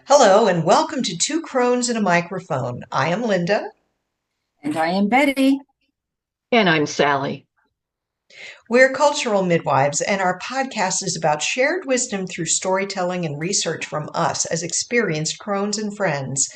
Hello and welcome to Two Crones and a Microphone. I am Linda. And I am Betty. And I'm Sally. We're cultural midwives, and our podcast is about shared wisdom through storytelling and research from us as experienced crones and friends.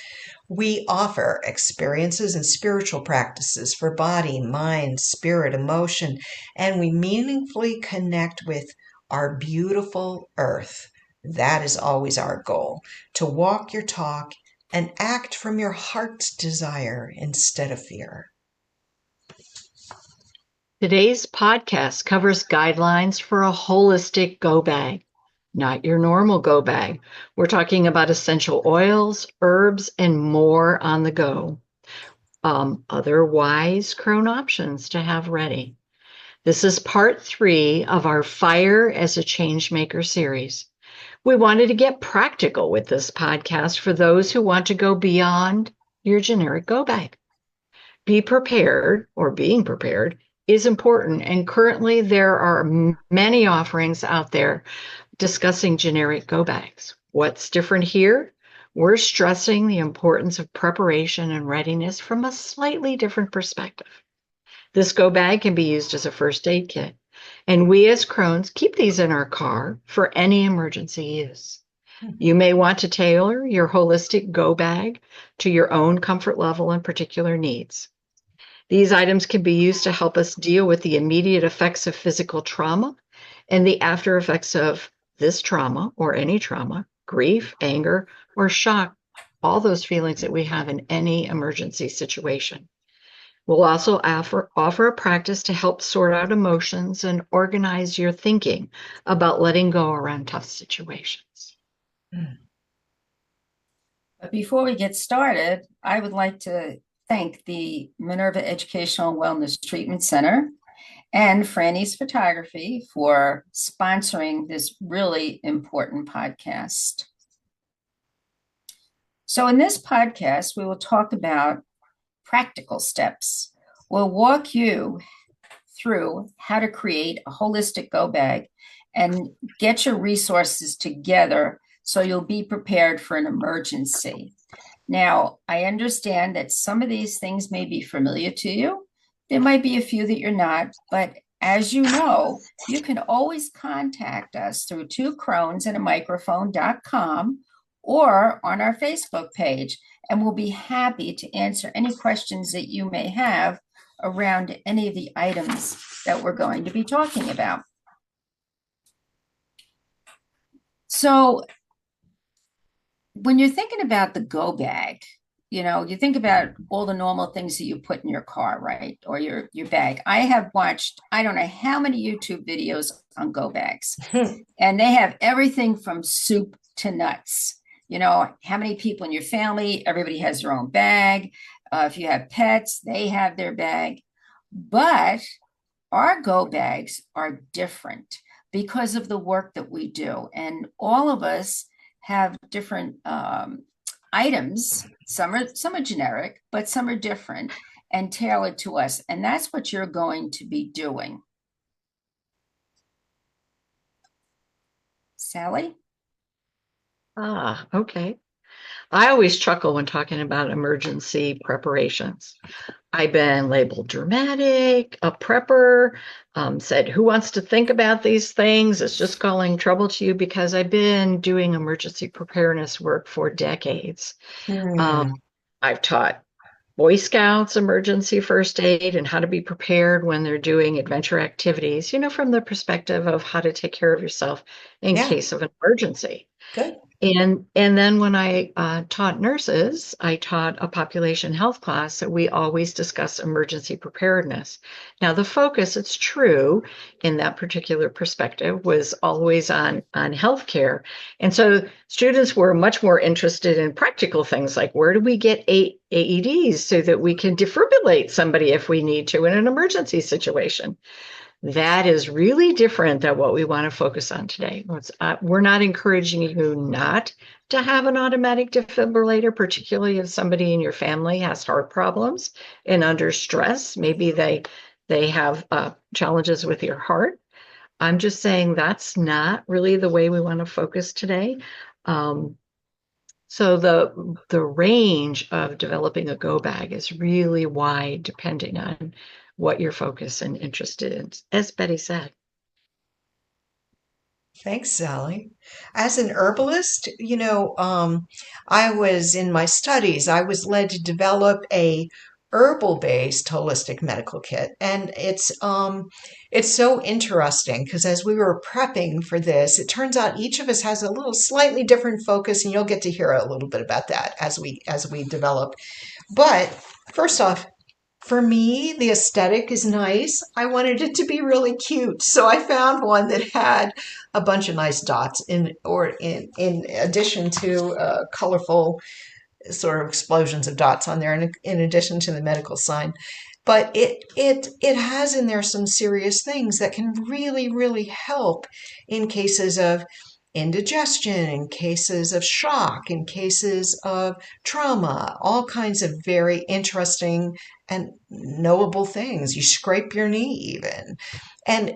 We offer experiences and spiritual practices for body, mind, spirit, emotion, and we meaningfully connect with our beautiful earth. That is always our goal, to walk your talk and act from your heart's desire instead of fear. Today's podcast covers guidelines for a holistic go bag, not your normal go bag. We're talking about essential oils, herbs, and more on the go. Other wise crone options to have ready. This is part 3 of our Fire as a Changemaker series. We wanted to get practical with this podcast for those who want to go beyond your generic go bag. Be prepared, or being prepared, is important. And currently, there are many offerings out there discussing generic go bags. What's different here? We're stressing the importance of preparation and readiness from a slightly different perspective. This go bag can be used as a first aid kit, and we as crones keep these in our car for any emergency use. You may want to tailor your holistic go bag to your own comfort level and particular needs. These items can be used to help us deal with the immediate effects of physical trauma and the after effects of this trauma or any trauma, grief, anger, or shock, all those feelings that we have in any emergency situation. We'll also offer a practice to help sort out emotions and organize your thinking about letting go around tough situations. But before we get started, I would like to thank the Minerva Educational and Wellness Treatment Center and Franny's Photography for sponsoring this really important podcast. So in this podcast, we will talk about practical steps. We'll walk you through how to create a holistic go bag and get your resources together so you'll be prepared for an emergency. Now, I understand that some of these things may be familiar to you. There might be a few that you're not, but as you know, you can always contact us through twocronesandamicrophone.com or on our Facebook page, and we'll be happy to answer any questions that you may have around any of the items that we're going to be talking about. So when you're thinking about the go bag, you think about all the normal things that you put in your car, right? Or your bag. I have watched, I don't know how many YouTube videos on go bags, and they have everything from soup to nuts. How many people in your family, everybody has their own bag. If you have pets, they have their bag. But our go bags are different because of the work that we do. And all of us have different items. Some are generic, but some are different and tailored to us. And that's what you're going to be doing. Sally? Okay. I always chuckle when talking about emergency preparations. I've been labeled dramatic, a prepper, said, who wants to think about these things? It's just calling trouble to you, because I've been doing emergency preparedness work for decades. I've taught Boy Scouts emergency first aid and how to be prepared when they're doing adventure activities, from the perspective of how to take care of yourself in case of an emergency. Good. And then when I taught nurses, I taught a population health class that we always discuss emergency preparedness. Now, the focus, it's true, in that particular perspective was always on healthcare. And so students were much more interested in practical things like, where do we get AEDs so that we can defibrillate somebody if we need to in an emergency situation? That is really different than what we want to focus on today. We're not encouraging you not to have an automatic defibrillator, particularly if somebody in your family has heart problems and under stress. Maybe they have challenges with your heart. I'm just saying that's not really the way we want to focus today. So the range of developing a go bag is really wide depending on what your focus and interested in, as Betty said. Thanks, Sally. As an herbalist, I was in my studies, I was led to develop a herbal-based holistic medical kit. And it's so interesting because as we were prepping for this, it turns out each of us has a little slightly different focus, and you'll get to hear a little bit about that as we develop. But first off, for me, the aesthetic is nice. I wanted it to be really cute, so I found one that had a bunch of nice dots in addition to colorful sort of explosions of dots on there, in addition to the medical sign. But it has in there some serious things that can really, really help in cases of indigestion, in cases of shock, in cases of trauma, all kinds of very interesting and knowable things. You scrape your knee even. And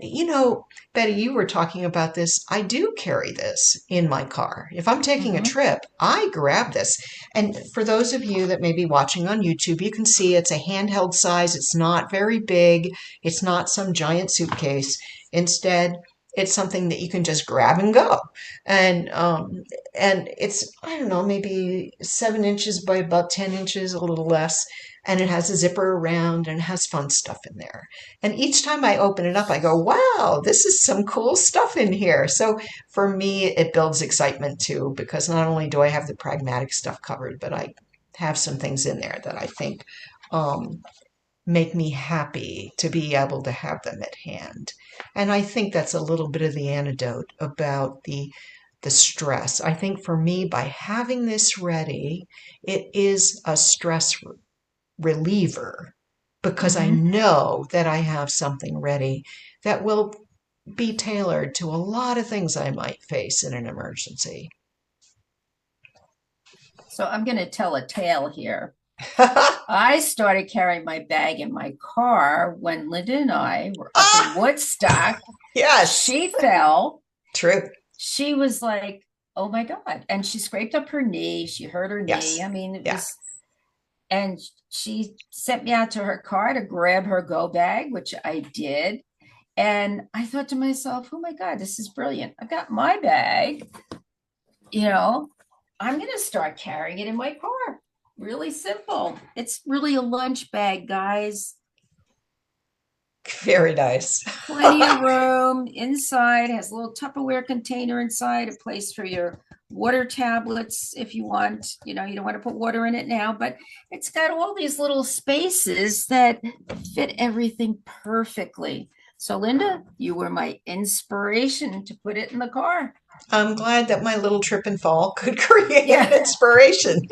Betty, you were talking about this. I do carry this in my car. If I'm taking a Mm-hmm. trip, I grab this. And for those of you that may be watching on YouTube, you can see it's a handheld size. It's not very big. It's not some giant suitcase. Instead, it's something that you can just grab and go. And it's, I don't know, maybe 7 inches by about 10 inches, a little less. And it has a zipper around and it has fun stuff in there. And each time I open it up, I go, wow, this is some cool stuff in here. So for me, it builds excitement too, because not only do I have the pragmatic stuff covered, but I have some things in there that I think um, make me happy to be able to have them at hand. And I think that's a little bit of the antidote about the stress. I think for me, by having this ready, it is a stress reliever because I Mm-hmm. know that I have something ready that will be tailored to a lot of things I might face in an emergency. So I'm going to tell a tale here. I started carrying my bag in my car when Linda and I were up in Ah, Woodstock. yes, She fell. true. She was like, oh my God. And she scraped up her knee. She hurt her knee. Yes, I mean, it yeah. was, and she sent me out to her car to grab her go bag, which I did. And I thought to myself, oh my God, this is brilliant. I've got my bag, you know, I'm going to start carrying it in my car. Really simple. It's really a lunch bag, guys. Very nice. Plenty of room inside, has a little Tupperware container inside, a place for your water tablets if you want. You know, you don't want to put water in it now, but it's got all these little spaces that fit everything perfectly. So, Linda, you were my inspiration to put it in the car. I'm glad that my little trip and fall could create an Yeah, inspiration.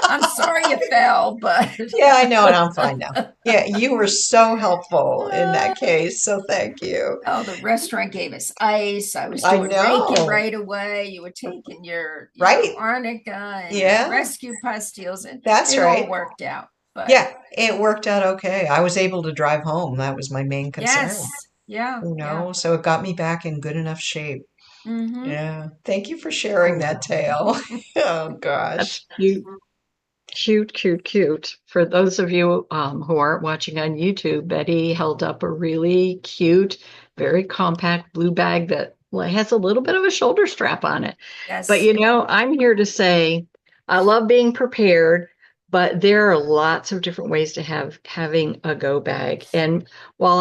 I'm sorry you fell, but Yeah, I know, and I'm fine now. Yeah, you were so helpful in that case, so thank you. oh, the restaurant gave us ice. I was I doing Reiki know, right away. You were taking your right? arnica and your Yeah, rescue pastilles, and that's it all right. worked out. But Yeah, it worked out okay. I was able to drive home. That was my main concern, yes, yeah, yeah. so it got me back in good enough shape. Mm-hmm. Yeah. Thank you for sharing that tale. Oh gosh. That's cute. Cute, cute, cute. For those of you who aren't watching on YouTube, Betty held up a really cute, very compact blue bag that has a little bit of a shoulder strap on it. But Yes. I'm here to say I love being prepared, but there are lots of different ways to having a go bag. And while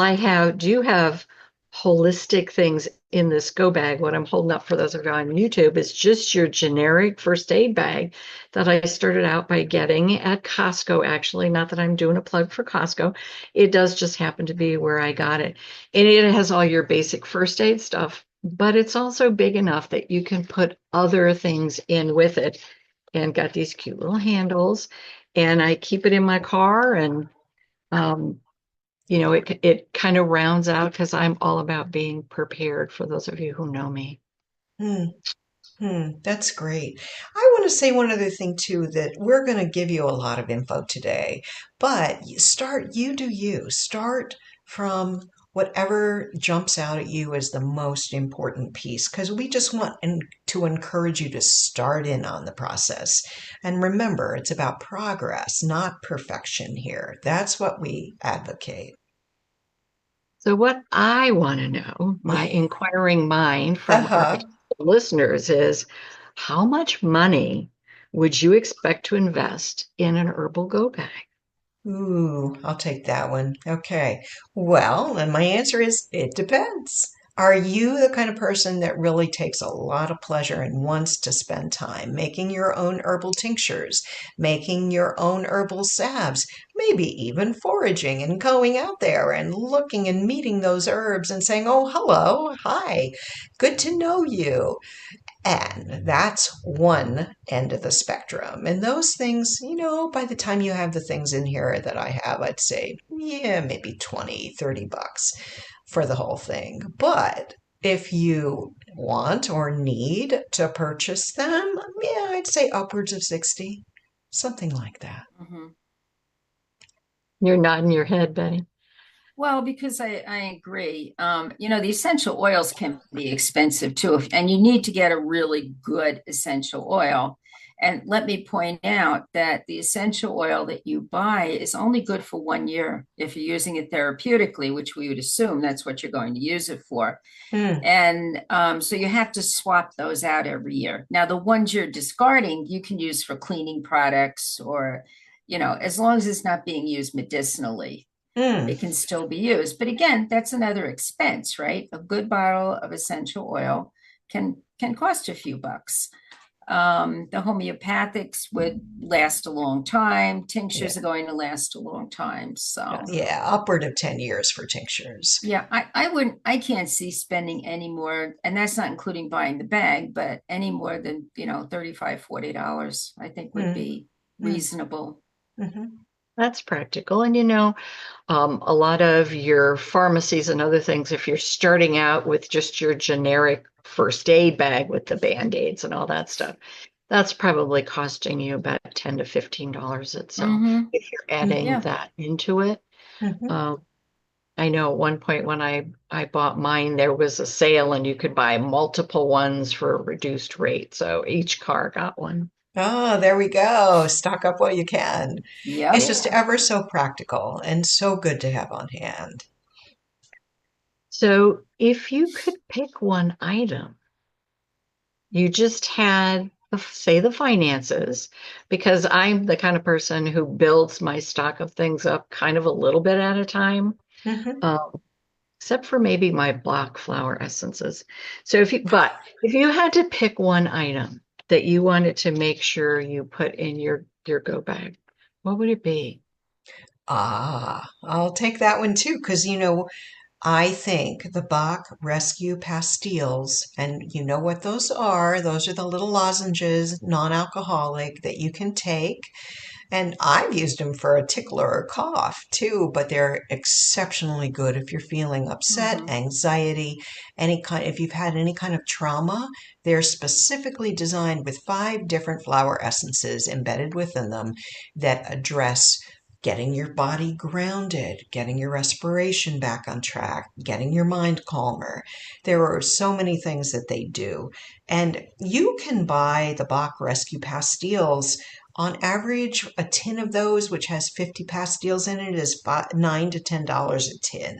do have holistic things in this go bag, what I'm holding up for those of you on YouTube is just your generic first aid bag that I started out by getting at Costco, actually. Not that I'm doing a plug for Costco. It does just happen to be where I got it. And it has all your basic first aid stuff, but it's also big enough that you can put other things in with it and got these cute little handles. And I keep it in my car and um, it kind of rounds out because I'm all about being prepared for those of you who know me. Hmm. That's great. I want to say one other thing too, that we're going to give you a lot of info today, but you do you. Start from whatever jumps out at you as the most important piece, because we just want to encourage you to start in on the process. And remember, it's about progress, not perfection here. That's what we advocate. So, what I want to know, my inquiring mind from our Uh-huh. potential listeners, is how much money would you expect to invest in an herbal go bag? Ooh, I'll take that one. Okay. Well, and my answer is it depends. Are you the kind of person that really takes a lot of pleasure and wants to spend time making your own herbal tinctures, making your own herbal salves, maybe even foraging and going out there and looking and meeting those herbs and saying, oh, hello, hi, good to know you. And that's one end of the spectrum. And those things, by the time you have the things in here that I have, I'd say, yeah, maybe 20, $30 for the whole thing. But if you want or need to purchase them, yeah, I'd say upwards of 60, something like that. Mhm. You're nodding your head, Betty. Well, because I agree. The essential oils can be expensive too, and you need to get a really good essential oil. And let me point out that the essential oil that you buy is only good for 1 year if you're using it therapeutically, which we would assume that's what you're going to use it for. Hmm. And so you have to swap those out every year. Now, the ones you're discarding, you can use for cleaning products or, as long as it's not being used medicinally, Hmm. it can still be used. But again, that's another expense, right? A good bottle of essential oil can cost a few bucks. The homeopathics would last a long time. Yeah. Tinctures are going to last a long time. So Yeah, upward of 10 years for tinctures. yeah, I can't see spending any more, and that's not including buying the bag, but any more than, $35, $40, I think would Hmm. be Hmm. reasonable. Hmm. That's practical. And a lot of your pharmacies and other things, if you're starting out with just your generic first aid bag with the Band-Aids and all that stuff, that's probably costing you about $10 to $15 itself. Mm-hmm. If you're adding Yeah. that into it, Hmm. um, I know at one point when I bought mine, there was a sale and you could buy multiple ones for a reduced rate. So each car got one. Oh, there we go. Stock up while you can. It's Yep. just ever so practical and so good to have on hand. So if you could pick one item, you just had, say, the finances, because I'm the kind of person who builds my stock of things up kind of a little bit at a time, Hmm. um, except for maybe my black flower essences. So if you had to pick one item that you wanted to make sure you put in your go bag, what would it be? Ah, I'll take that one too, because I think the Bach Rescue Pastilles, and you know what those are. Those are the little lozenges, non-alcoholic, that you can take. And I've used them for a tickle or a cough too, but they're exceptionally good if you're feeling upset, Mm-hmm. anxiety, if you've had any kind of trauma. They're specifically designed with 5 different flower essences embedded within them that address getting your body grounded, getting your respiration back on track, getting your mind calmer. There are so many things that they do. And you can buy the Bach Rescue Pastilles. On average, a tin of those, which has 50 pastilles in it, is $9 to $10 a tin.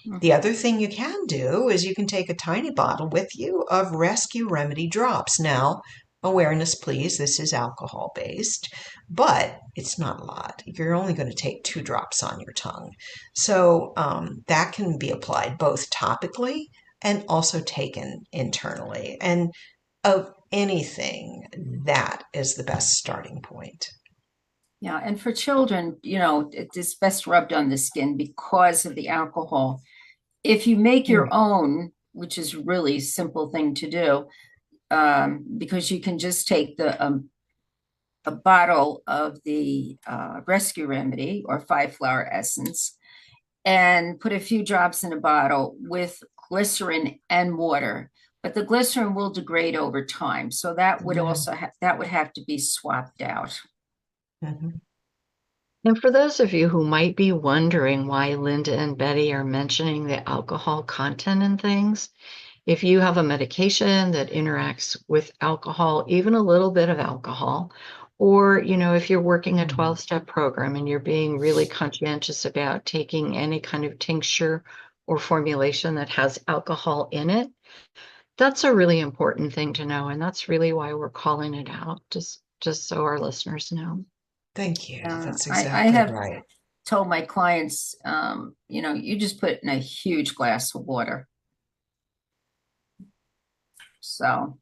The Mm-hmm. other thing you can do is you can take a tiny bottle with you of Rescue Remedy drops. Now, awareness, please, this is alcohol based, but it's not a lot. You're only going to take 2 drops on your tongue. So that can be applied both topically and also taken internally. And of anything, that is the best starting point. Yeah, and for children, it's best rubbed on the skin because of the alcohol. If you make your Mm. own, which is really simple thing to do, because you can just take a bottle of the rescue remedy or 5 flower essence and put a few drops in a bottle with glycerin and water. But the glycerin will degrade over time, so that would Yeah. also that would have to be swapped out. Mhm. And for those of you who might be wondering why Linda and Betty are mentioning the alcohol content in things, if you have a medication that interacts with alcohol, even a little bit of alcohol, or, if you're working a 12-step program and you're being really conscientious about taking any kind of tincture or formulation that has alcohol in it, that's a really important thing to know. And that's really why we're calling it out, just so our listeners know. Thank you. That's I exactly have right. told my clients, you just put it in a huge glass of water. So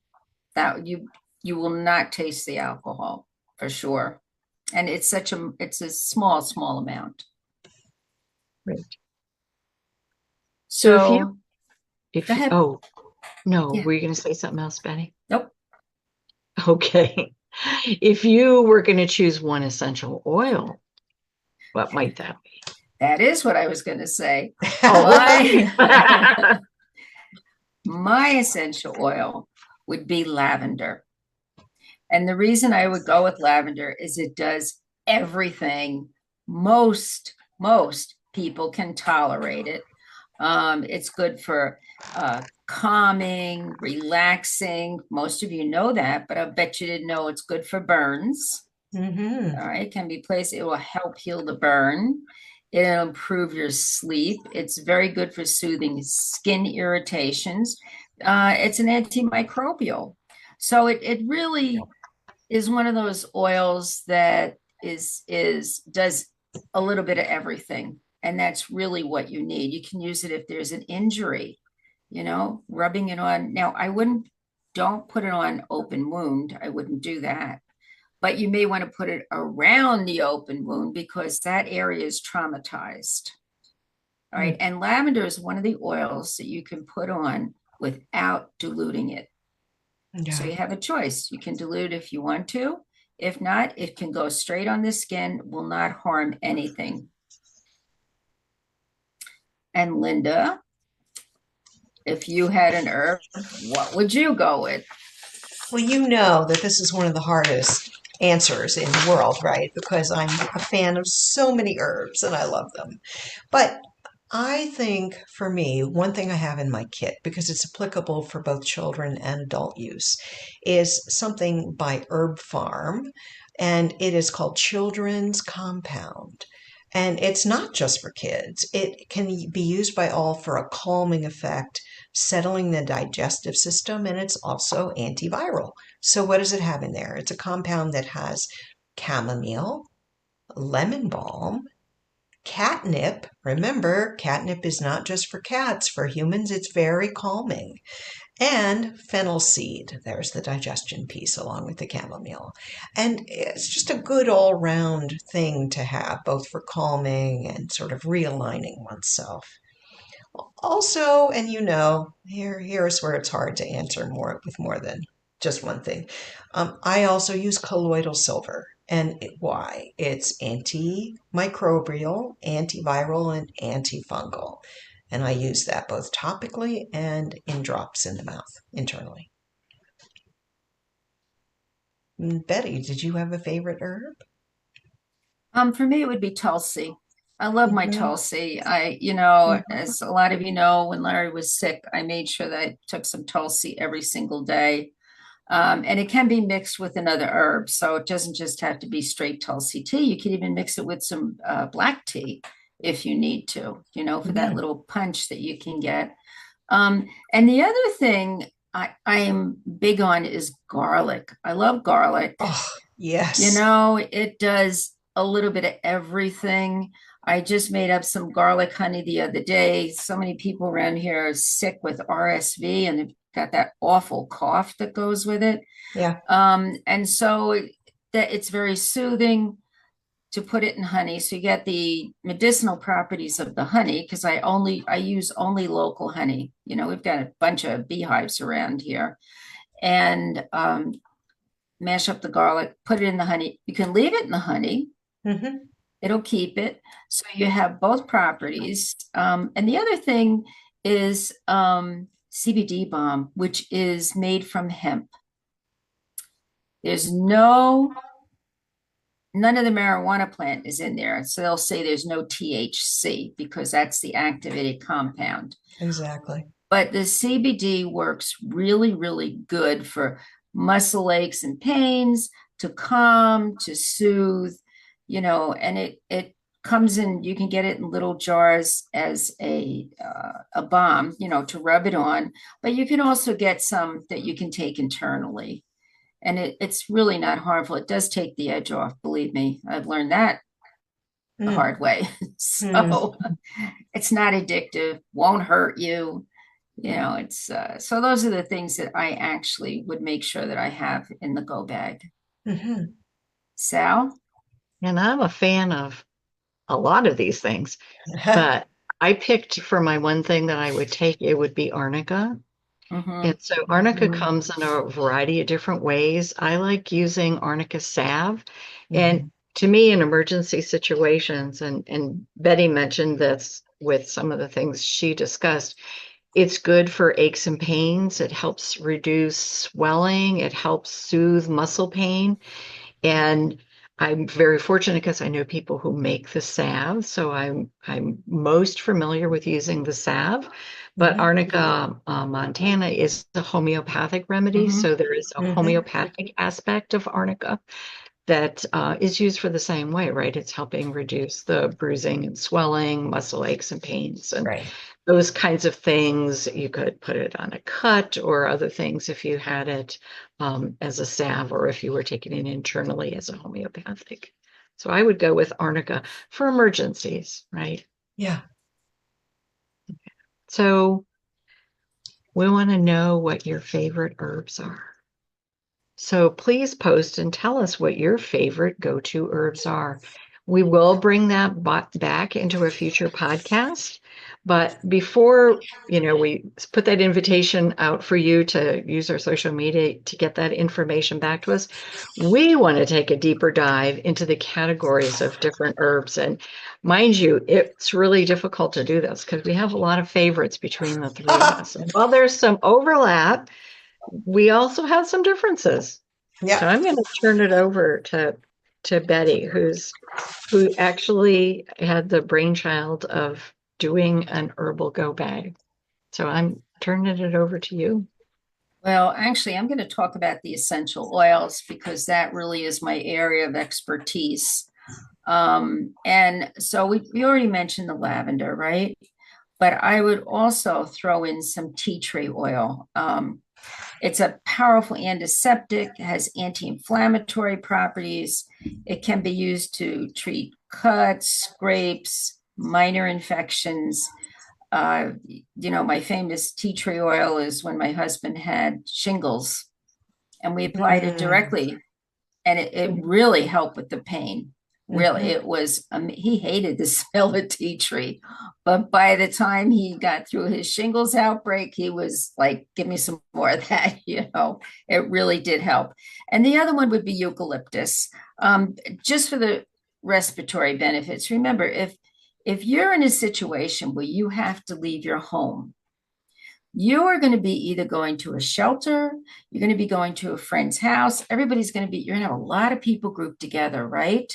that you will not taste the alcohol for sure. And it's a small amount. Right. So So if go you, ahead. oh, no, Yeah. were you going to say something else, Betty? Nope. Okay. If you were going to choose one essential oil, what might that be? That is what I was going to say. Oh, okay. My essential oil would be lavender. And the reason I would go with lavender is it does everything most people can tolerate it. It's good for calming, relaxing. Most of you know that, but I bet you didn't know it's good for burns. Mm-hmm. All right, can be placed. It will help heal the burn. It'll improve your sleep. It's very good for soothing skin irritations. It's an antimicrobial. So it really is one of those oils that does a little bit of everything. And that's really what you need. You can use it if there's an injury, rubbing it on. Now, don't put it on open wound. I wouldn't do that. But you may want to put it around the open wound because that area is traumatized. All right. And lavender is one of the oils that you can put on without diluting it. Yeah. So you have a choice. You can dilute if you want to. If not, it can go straight on the skin, will not harm anything. And Linda, if you had an herb, what would you go with? Well, you know that this is one of the hardest answers in the world, right? Because I'm a fan of so many herbs and I love them. But I think for me, one thing I have in my kit, because it's applicable for both children and adult use, is something by Herb Farm, and it is called Children's Compound. And it's not just for kids. It can be used by all for a calming effect, settling the digestive system, and it's also antiviral. So what does it have in there? It's a compound that has chamomile, lemon balm, catnip. Remember, catnip is not just for cats. For humans, it's very calming. And fennel seed. There's the digestion piece along with the chamomile. And it's just a good all round thing to have, both for calming and sort of realigning oneself. Also, and here's where it's hard to answer more with more than just one thing. I also use colloidal silver. And why? It's antimicrobial, antiviral, and antifungal. And I use that both topically and in drops in the mouth internally. Betty, did you have a favorite herb? For me, it would be Tulsi. I love my Mhm. Tulsi. As a lot of you know, when Larry was sick, I made sure that I took some Tulsi every single day. And it can be mixed with another herb. So it doesn't just have to be straight Tulsi tea. You can even mix it with some black tea if you need to, for that Yeah. little punch that you can get. And the other thing I am big on is garlic. I love garlic. Oh, yes. It does a little bit of everything. I just made up some garlic honey the other day. So many people around here are sick with RSV and they've got that awful cough that goes with it. Yeah. And so that it's very soothing to put it in honey. So you get the medicinal properties of the honey because I use only local honey. We've got a bunch of beehives around here. And mash up the garlic, put it in the honey. You can leave it in the honey. Mm-hmm. It'll keep it. So you have both properties. And the other thing is CBD balm, which is made from hemp. There's no none of the marijuana plant is in there. So they'll say there's no THC because that's the activated compound. Exactly. But the CBD works really, really good for muscle aches and pains, to calm, to soothe, and it comes in, you can get it in little jars as a balm, to rub it on, but you can also get some that you can take internally. And it's really not harmful. It does take the edge off, believe me. I've learned that the Mm. hard way. Mm. So it's not addictive, won't hurt you. It's so those are the things that I actually would make sure that I have in the go bag. Mm-hmm. Sal? And I'm a fan of a lot of these things, but I picked for my one thing that I would take, it would be arnica. Mm-hmm. And so arnica comes in a variety of different ways. I like using arnica salve. And to me, in emergency situations, and Betty mentioned this with some of the things she discussed, it's good for aches and pains. It helps reduce swelling. It helps soothe muscle pain. And I'm very fortunate because I know people who make the salve, so I'm most familiar with using the salve. But Arnica montana is a homeopathic remedy, Mm-hmm. so there is a homeopathic aspect of Arnica that is used for the same way, right? It's helping reduce the bruising and swelling, muscle aches and pains, and Right. those kinds of things. You could put it on a cut or other things if you had it as a salve or if you were taking it internally as a homeopathic. So I would go with arnica for emergencies, right? Yeah. So we want to know what your favorite herbs are. So please post and tell us what your favorite go-to herbs are. We will bring that back into a future podcast. But before, we put that invitation out for you to use our social media to get that information back to us, we want to take a deeper dive into the categories of different herbs. And mind you, it's really difficult to do this because we have a lot of favorites between the three of us. And while there's some overlap, we also have some differences. Yeah. So I'm going to turn it over to Betty, who actually had the brainchild of doing an herbal go bag. So I'm turning it over to you. Well, actually, I'm going to talk about the essential oils because that really is my area of expertise. And so we already mentioned the lavender, right? But I would also throw in some tea tree oil. It's a powerful antiseptic, has anti-inflammatory properties. It can be used to treat cuts, scrapes, minor infections. My famous tea tree oil is when my husband had shingles and we applied it directly, and it really helped with the pain. Really, it was, he hated the smell of tea tree, but by the time he got through his shingles outbreak, he was like, give me some more of that, it really did help. And the other one would be eucalyptus, just for the respiratory benefits. Remember, if you're in a situation where you have to leave your home, you are going to be either going to a shelter, you're going to be going to a friend's house, you're going to have a lot of people grouped together, right?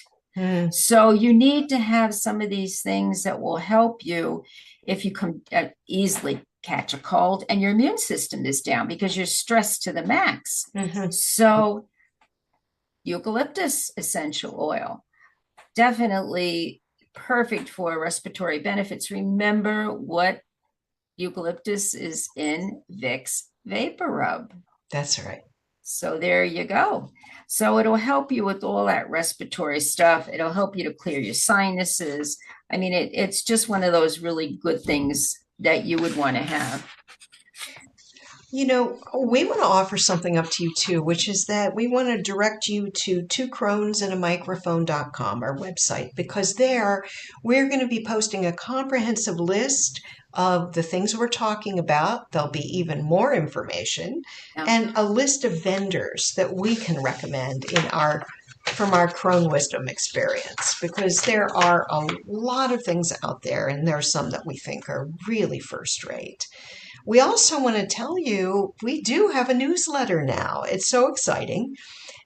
So you need to have some of these things that will help you if you can easily catch a cold and your immune system is down because you're stressed to the max. So eucalyptus essential oil, definitely perfect for respiratory benefits. Remember what eucalyptus is in Vicks Vapor Rub. That's right. So there you go. So it'll help you with all that respiratory stuff. It'll help you to clear your sinuses. I mean, it's just one of those really good things that you would want to have. We want to offer something up to you too, which is that we want to direct you to twocronesandamicrophone.com, our website, because there we're going to be posting a comprehensive list of the things we're talking about. There'll be even more information and a list of vendors that we can recommend from our Crone Wisdom experience, because there are a lot of things out there and there are some that we think are really first rate. We also want to tell you we do have a newsletter now. It's so exciting.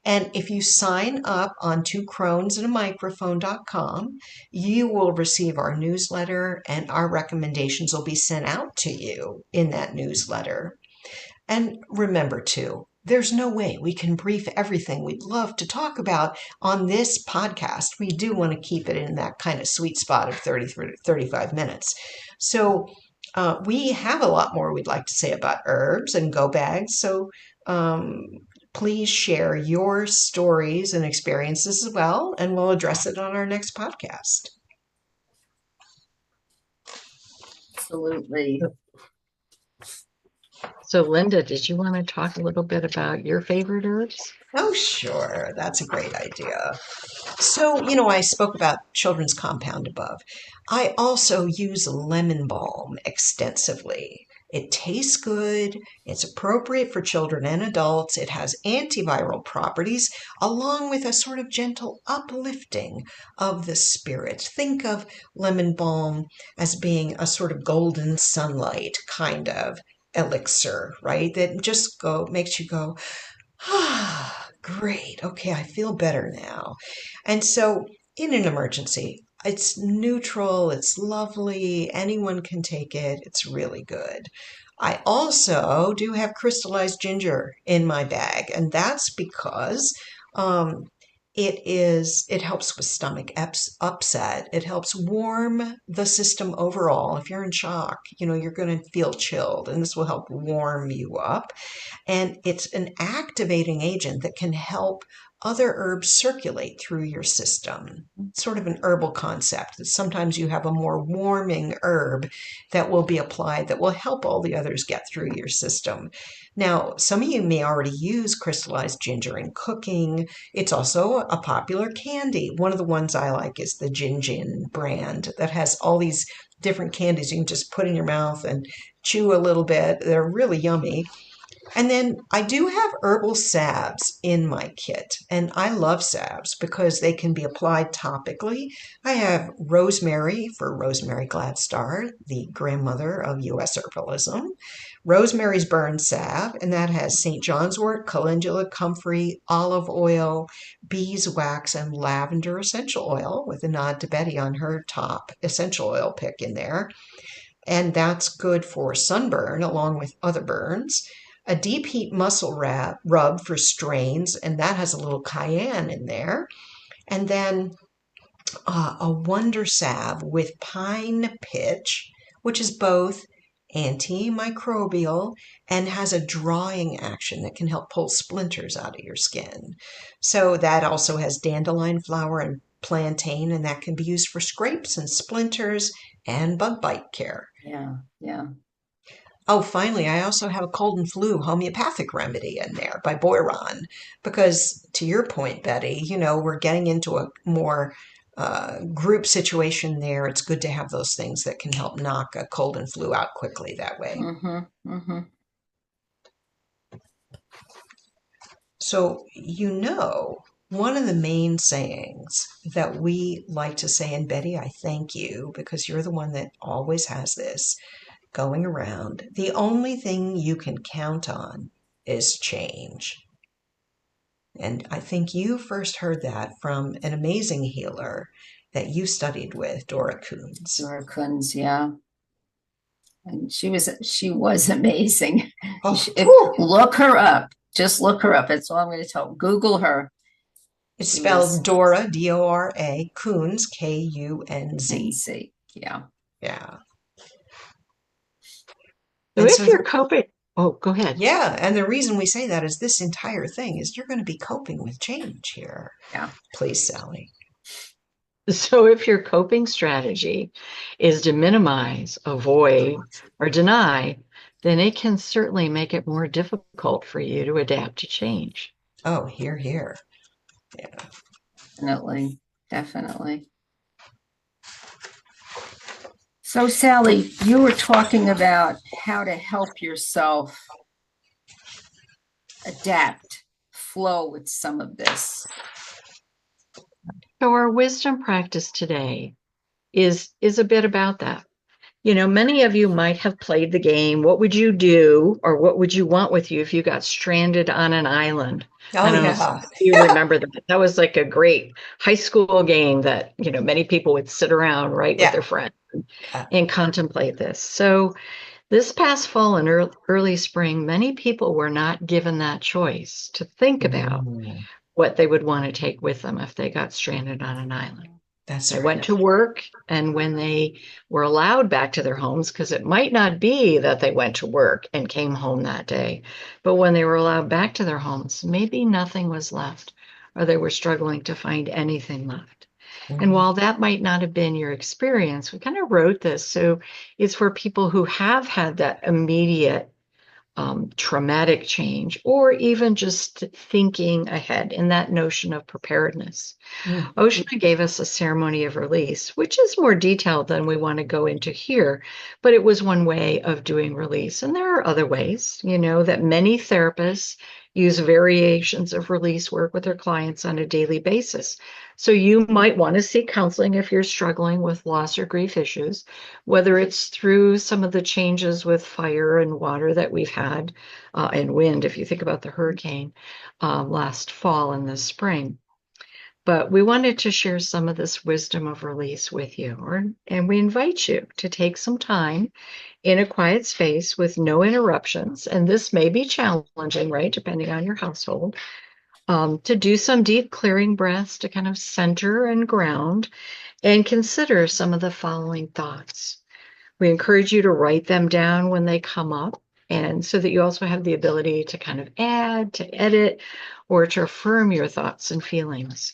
And if you sign up on cronesandamicrophone.com, you will receive our newsletter, and our recommendations will be sent out to you in that newsletter. And remember, too, there's no way we can brief everything we'd love to talk about on this podcast. We do want to keep it in that kind of sweet spot of 30 to 35 minutes. So we have a lot more we'd like to say about herbs and go bags. So please share your stories and experiences as well, and we'll address it on our next podcast. Absolutely. So, Linda, did you want to talk a little bit about your favorite herbs? Oh, sure. That's a great idea. So, I spoke about children's compound above. I also use lemon balm extensively. It tastes good. It's appropriate for children and adults. It has antiviral properties along with a sort of gentle uplifting of the spirit. Think of lemon balm as being a sort of golden sunlight kind of elixir, right? That just makes you go, ah, great. Okay, I feel better now. And so, in an emergency, it's neutral, it's lovely, anyone can take it, it's really good. I also do have crystallized ginger in my bag, and that's because um, it helps with stomach upset. It helps warm the system overall. If you're in shock, you're going to feel chilled, and this will help warm you up. And it's an activating agent that can help other herbs circulate through your system. Sort of an herbal concept that sometimes you have a more warming herb that will be applied that will help all the others get through your system. Now, some of you may already use crystallized ginger in cooking. It's also a popular candy. One of the ones I like is the Gin Gin brand that has all these different candies you can just put in your mouth and chew a little bit. They're really yummy. And then I do have herbal salves in my kit, and I love salves because they can be applied topically. I have rosemary for Rosemary Gladstar, the grandmother of U.S. herbalism, Rosemary's Burn Salve, and that has St. John's wort, calendula, comfrey, olive oil, beeswax, and lavender essential oil with a nod to Betty on her top essential oil pick in there. And that's good for sunburn along with other burns. A deep heat muscle rub for strains, and that has a little cayenne in there. And then a wonder salve with pine pitch, which is both antimicrobial and has a drawing action that can help pull splinters out of your skin. So that also has dandelion flower and plantain, and that can be used for scrapes and splinters and bug bite care. Yeah, yeah. Oh, finally, I also have a cold and flu homeopathic remedy in there by Boiron. Because to your point, Betty, we're getting into a more group situation there. It's good to have those things that can help knock a cold and flu out quickly that way. Mm-hmm, mm-hmm. So, one of the main sayings that we like to say, and Betty, I thank you because you're the one that always has this going around. The only thing you can count on is change. And I think you first heard that from an amazing healer that you studied with, Dora Coons. Dora Coons, yeah. And she was amazing. Look her up. Just look her up. That's all I'm going to tell. Google her. It's spelled Dora, D-O-R-A, Coons, K-U-N-Z. Yeah. Yeah. So if you're coping, go ahead. Yeah, and the reason we say that is this entire thing is you're going to be coping with change here. Yeah. Please, Sally. So if your coping strategy is to minimize, avoid, or deny, then it can certainly make it more difficult for you to adapt to change. Oh, hear, hear. Yeah. Definitely. So, Sally, you were talking about how to help yourself adapt, flow with some of this. So our wisdom practice today is a bit about that. Many of you might have played the game. What would you do, or what would you want with you if you got stranded on an island? I Oh, don't know if yeah. you remember that. That was like a great high school game that, many people would sit around, right, with Yeah. their friends Yeah. and contemplate this. So this past fall and early spring, many people were not given that choice to think about Mm, what they would want to take with them if they got stranded on an island. that's They right. went to work, and when they were allowed back to their homes, because it might not be that they went to work and came home that day, but when they were allowed back to their homes, maybe nothing was left, or they were struggling to find anything left. And Mhm. while that might not have been your experience, we kind of wrote this so it's for people who have had that immediate traumatic change, or even just thinking ahead in that notion of preparedness. Mm. Oceana gave us a ceremony of release, which is more detailed than we want to go into here, but it was one way of doing release. And there are other ways, that many therapists use variations of release work with their clients on a daily basis. So you might want to seek counseling if you're struggling with loss or grief issues, whether it's through some of the changes with fire and water that we've had, and wind, if you think about the hurricane last fall and this spring. But we wanted to share some of this wisdom of release with you, and we invite you to take some time in a quiet space with no interruptions. And this may be challenging, right, depending on your household, to do some deep clearing breaths to kind of center and ground and consider some of the following thoughts. We encourage you to write them down when they come up, and so that you also have the ability to kind of add, to edit, or to affirm your thoughts and feelings.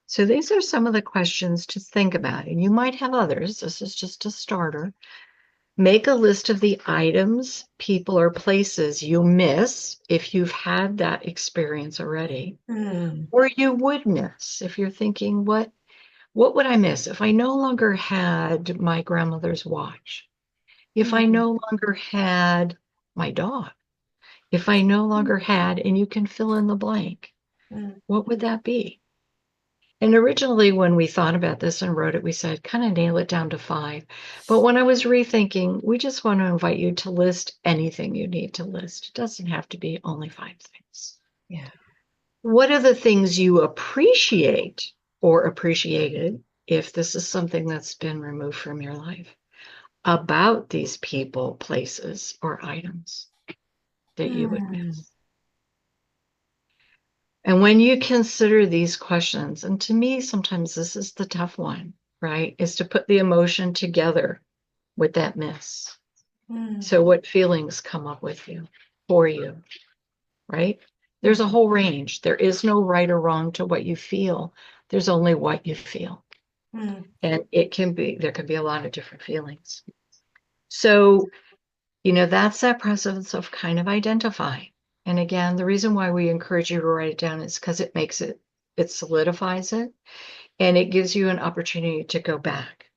So these are some of the questions to think about, and you might have others. This is just a starter. Make a list of the items, people, or places you miss if you've had that experience already, Mm. or you would miss if you're thinking, what would I miss if I no longer had my grandmother's watch? If I Mm. no longer had my dog? If I no longer had, and you can fill in the blank, Mm. what would that be? And originally, when we thought about this and wrote it, we said, kind of nail it down to 5. But when I was rethinking, we just want to invite you to list anything you need to list. It doesn't have to be only 5 things. Yeah. What are the things you appreciate or appreciated, if this is something that's been removed from your life, about these people, places, or items that you would Mm. miss? And when you consider these questions, and to me, sometimes this is the tough one, right? Is to put the emotion together with that miss. Mm. So, what feelings come up with you, for you, right? There's a whole range. There is no right or wrong to what you feel. There's only what you feel. Mm. And there can be a lot of different feelings. So, that's that process of kind of identifying. And again, the reason why we encourage you to write it down is because it solidifies it, and it gives you an opportunity to go back,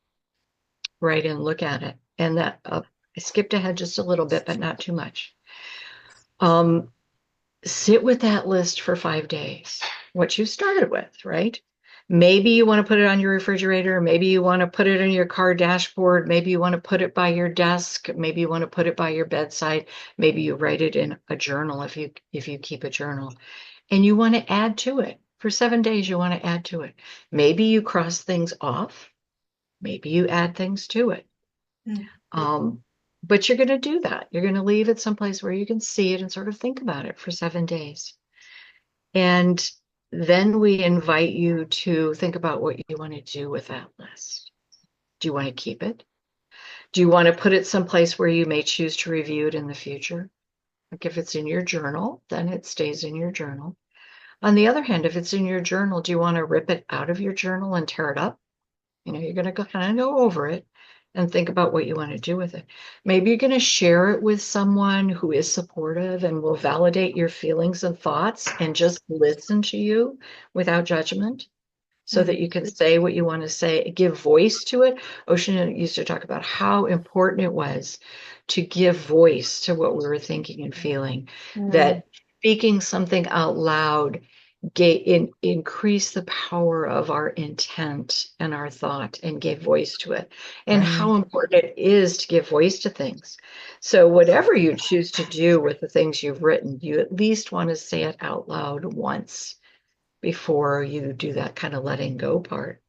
right, and look at it. And that I skipped ahead just a little bit, but not too much. Sit with that list for 5 days, what you started with, right? Maybe you want to put it on your refrigerator. Maybe you want to put it in your car dashboard. Maybe you want to put it by your desk. Maybe you want to put it by your bedside. Maybe you write it in a journal if you keep a journal. And you want to add to it. For 7 days, you want to add to it. Maybe you cross things off. Maybe you add things to it. Mm. But you're going to do that. You're going to leave it someplace where you can see it and sort of think about it for 7 days. And then we invite you to think about what you want to do with that list. Do you want to keep it? Do you want to put it someplace where you may choose to review it in the future? Like if it's in your journal, then it stays in your journal. On the other hand, if it's in your journal, do you want to rip it out of your journal and tear it up? You're going to kind of go over it and think about what you want to do with it. Maybe you're going to share it with someone who is supportive and will validate your feelings and thoughts and just listen to you without judgment, so that you can say what you want to say, give voice to it. Ocean used to talk about how important it was to give voice to what we were thinking and feeling, Mm. that speaking something out loud increase the power of our intent and our thought and gave voice to it, and Right. how important it is to give voice to things. So whatever you choose to do with the things you've written, you at least want to say it out loud once before you do that kind of letting go part.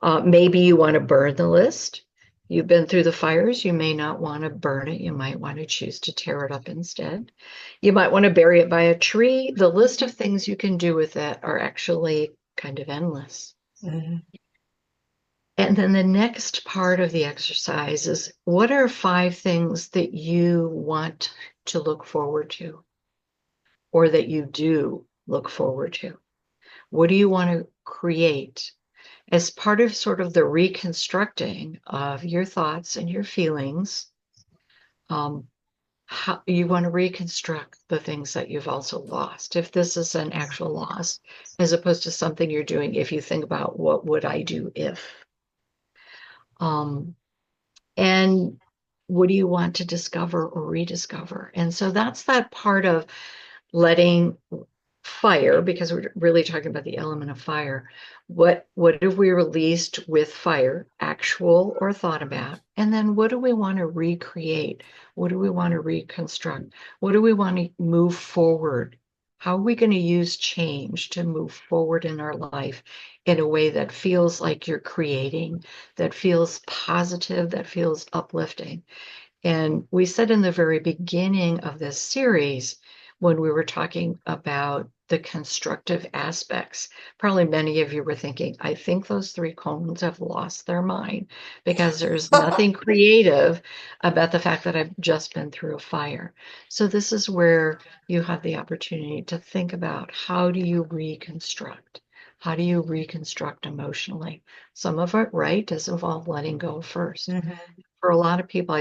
Maybe you want to burn the list. You've been through the fires. You may not want to burn it. You might want to choose to tear it up instead. You might want to bury it by a tree. The list of things you can do with it are actually kind of endless. Mm-hmm. And then the next part of the exercise is, what are 5 things that you want to look forward to, or that you do look forward to? What do you want to create as part of sort of the reconstructing of your thoughts and your feelings? How you want to reconstruct the things that you've also lost, if this is an actual loss, as opposed to something you're doing. If you think about, what would I do if, and what do you want to discover or rediscover? And so that's that part of letting fire, because we're really talking about the element of fire. What have we released with fire, actual or thought about? And then what do we want to recreate? What do we want to reconstruct? What do we want to move forward? How are we going to use change to move forward in our life in a way that feels like you're creating, that feels positive, that feels uplifting? And we said in the very beginning of this series, when we were talking about the constructive aspects, probably many of you were thinking, I think those 3 cones have lost their mind, because there's nothing creative about the fact that I've just been through a fire. So this is where you have the opportunity to think about, how do you reconstruct? How do you reconstruct emotionally? Some of it, right, does involve letting go first. Mm-hmm. For a lot of people,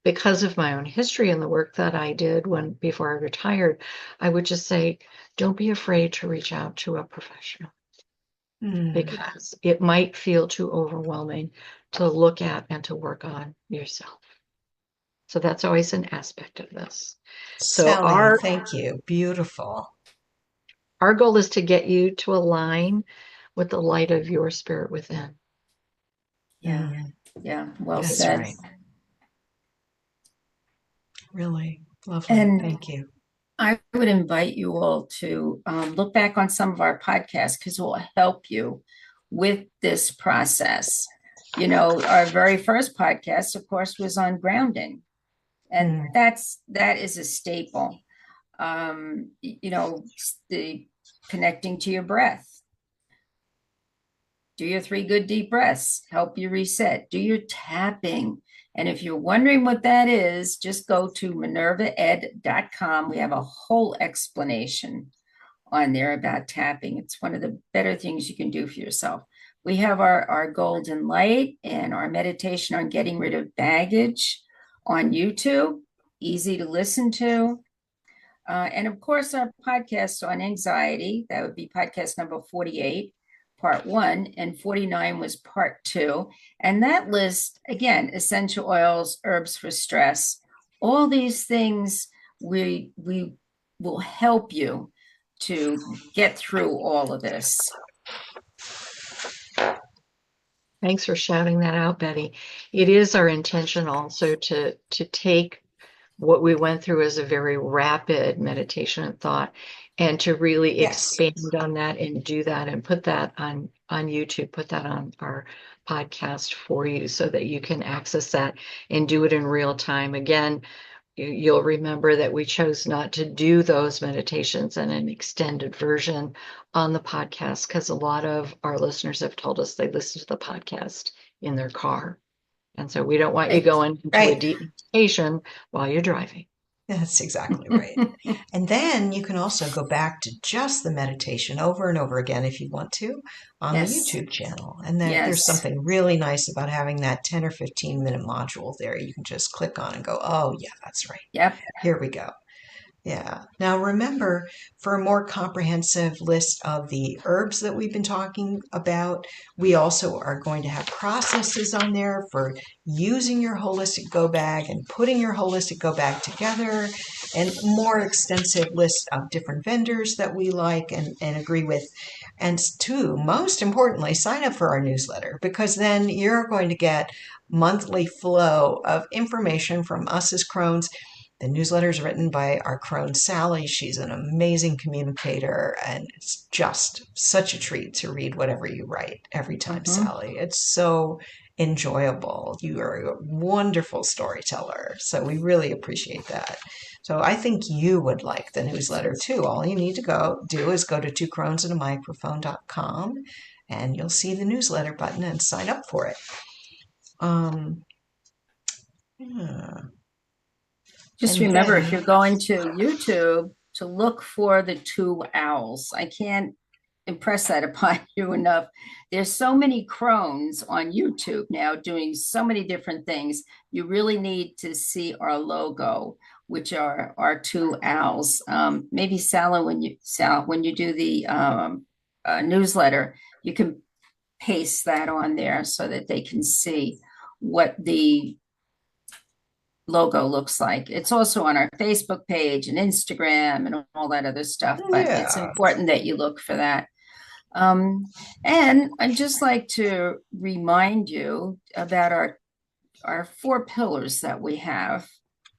because of my own history and the work that I did before I retired, I would just say, don't be afraid to reach out to a professional, because it might feel too overwhelming to look at and to work on yourself. So that's always an aspect of this. So Sally, thank you. Beautiful. Our goal is to get you to align with the light of your spirit within. Yeah. Yeah. Well That's said. right. Really lovely. And thank you. I would invite you all to look back on some of our podcasts, because it will help you with this process. You know, our very first podcast, of course, was on grounding, and that is a staple. You know, the connecting to your breath. Do your 3 good deep breaths, help you reset. Do your tapping. And if you're wondering what that is, just go to minervaed.com. We have a whole explanation on there about tapping. It's one of the better things you can do for yourself. We have our golden light and our meditation on getting rid of baggage on YouTube, easy to listen to. And of course, our podcast on anxiety, that would be podcast number 48. Part 1, and 49 was part 2. And that list, again, essential oils, herbs for stress, all these things we will help you to get through all of this. Thanks for shouting that out, Betty. It is our intention also to take what we went through as a very rapid meditation and thought, and to really expand on that and do that and put that on YouTube, put that on our podcast for you, so that you can access that and do it in real time. Again, you'll remember that we chose not to do those meditations in an extended version on the podcast, because a lot of our listeners have told us they listen to the podcast in their car. And so we don't want you going into a deep meditation while you're driving. That's exactly right. And then you can also go back to just the meditation over and over again if you want to on the YouTube channel. And then there's something really nice about having that 10 or 15 minute module there. You can just click on and go, oh, yeah, that's right. Yep. Here we go. Yeah. Now remember, for a more comprehensive list of the herbs that we've been talking about, we also are going to have processes on there for using your holistic go bag and putting your holistic go bag together, and more extensive list of different vendors that we like and agree with. And two, most importantly, sign up for our newsletter, because then you're going to get monthly flow of information from us as Crones. The newsletter is written by our crone, Sally. She's an amazing communicator, and it's just such a treat to read whatever you write every time, Sally. It's so enjoyable. You are a wonderful storyteller, so we really appreciate that. So I think you would like the newsletter too. All you need to do is go to twocronesandamicrophone.com, and you'll see the newsletter button and sign up for it. Yeah. Just And remember, then- if you're going to YouTube, to look for the two owls. I can't impress that upon you enough. There's so many crones on YouTube now doing so many different things. You really need to see our logo, which are our two owls. Maybe Sal, when you do the newsletter, you can paste that on there so that they can see what the logo looks like. It's also on our Facebook page and Instagram and all that other stuff, but it's important that you look for that. And I'd just like to remind you about our four pillars that we have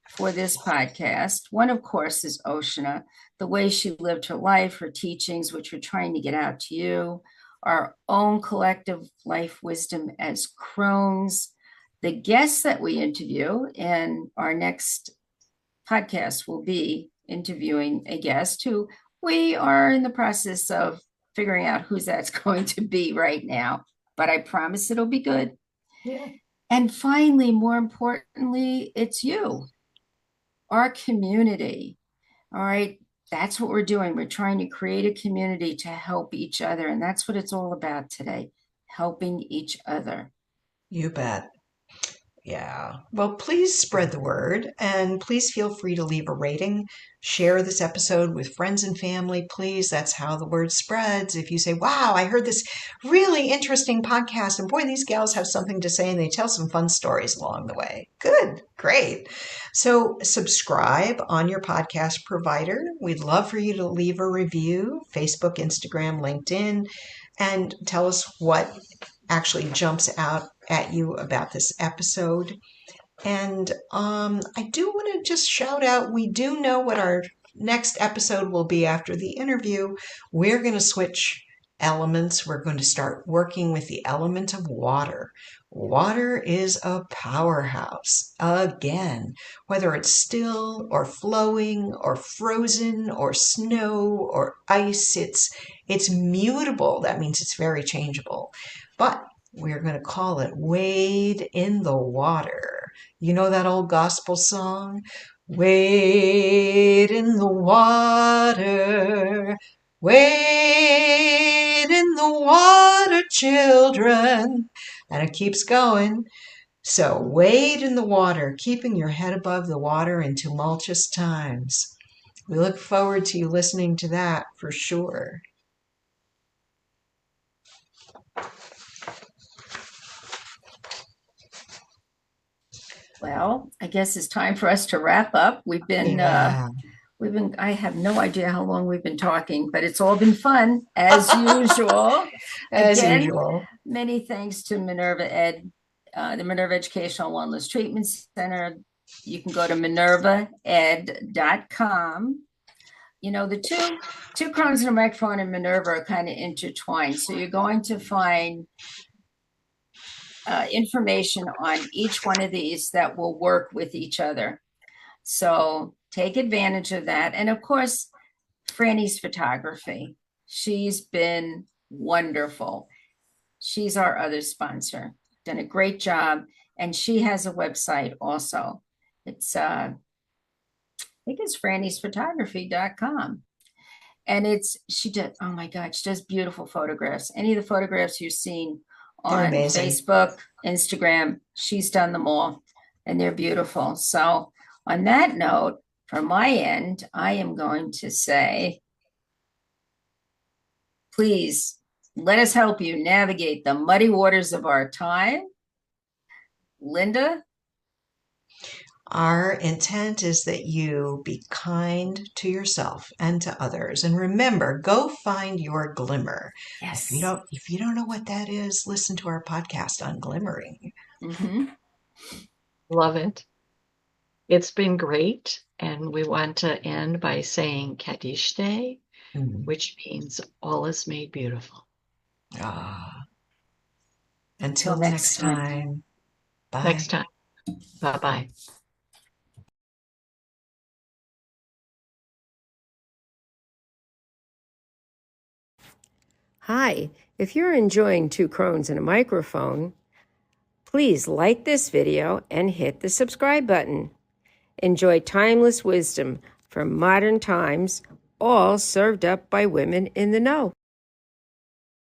for this podcast. One, of course, is Oceana, the way she lived her life, her teachings, which we're trying to get out to you, our own collective life wisdom as Crones, the guests that we interview, and our next podcast will be interviewing a guest who we are in the process of figuring out who that's going to be right now, but I promise it'll be good. Yeah. And finally, more importantly, it's you, our community. All right. That's what we're doing. We're trying to create a community to help each other. And that's what it's all about today, helping each other. You bet. Yeah. Well, please spread the word, and please feel free to leave a rating. Share this episode with friends and family, please. That's how the word spreads. If you say, wow, I heard this really interesting podcast, and boy, these gals have something to say, and they tell some fun stories along the way. Good. Great. So subscribe on your podcast provider. We'd love for you to leave a review, Facebook, Instagram, LinkedIn, and tell us what actually jumps out at you about this episode. And I do want to just shout out, we do know what our next episode will be after the interview. We're going to switch elements. We're going to start working with the element of water. Water is a powerhouse. Again, whether it's still or flowing or frozen or snow or ice, it's mutable. That means it's very changeable. But we're going to call it Wade in the Water. You know that old gospel song? Wade in the water, wade in the water, children. And it keeps going. So wade in the water, keeping your head above the water in tumultuous times. We look forward to you listening to that for sure. Well, I guess it's time for us to wrap up. I have no idea how long we've been talking, but it's all been fun as usual. Again, usual. Many thanks to Minerva Ed, the Minerva Educational Wellness Treatment Center. You can go to minervaed.com. You know, the two Crones and a microphone and Minerva are kind of intertwined. So you're going to find information on each one of these that will work with each other. So take advantage of that. And of course, Franny's photography. She's been wonderful. She's our other sponsor. Done a great job. And she has a website also. It's I think it's frannysphotography.com. And she does beautiful photographs. Any of the photographs you've seen on Facebook, Instagram, she's done them all, and they're beautiful. So on that note, from my end, I am going to say, please let us help you navigate the muddy waters of our time. Linda? Our intent is that you be kind to yourself and to others. And remember, go find your glimmer. Yes. If you don't know what that is, listen to our podcast on glimmering. Mm-hmm. Love it. It's been great. And we want to end by saying Kadishte, which means all is made beautiful. Until next time. Bye. Next time. Bye-bye. Hi, if you're enjoying Two Crones and a Microphone, please like this video and hit the subscribe button. Enjoy timeless wisdom from modern times, all served up by women in the know.